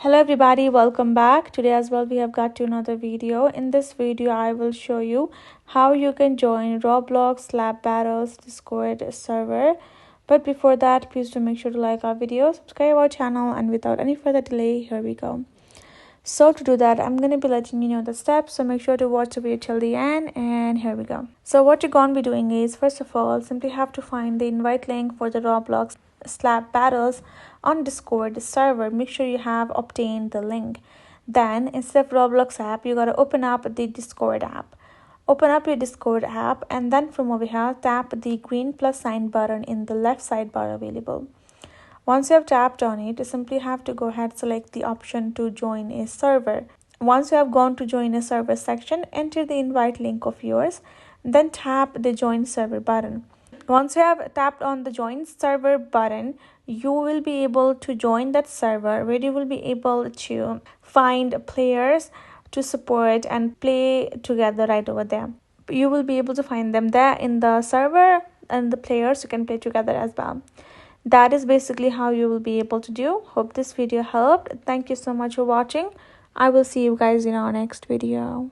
Hello everybody, welcome back. Today as well we have got to another video. In this video I will show you how you can join Roblox Slap Battles Discord server. But before that, please do make sure to like our video, subscribe our channel, and without any further delay, here we go. So to do that, I'm going to be letting you know the steps, so make sure to watch the video till the end, and here we go. So what you're going to be doing is, first of all, simply have to find the invite link for the Roblox Slap Battles on Discord server. Make sure you have obtained the link. Then instead of Roblox app, you got to open up the Discord app. Open up your Discord app, and then from over here, tap the green plus sign button in the left sidebar available. Once you have tapped on it, you simply have to go ahead, select the option to join a server. Once you have gone to join a server section, enter the invite link of yours, then tap the join server button. Once you have tapped on the join server button, you will be able to join that server where you will be able to find players to support and play together right over there. You will be able to find them there in the server, and the players you can play together as well. That is basically how you will be able to do. Hope this video helped. Thank you so much for watching. I will see you guys in our next video.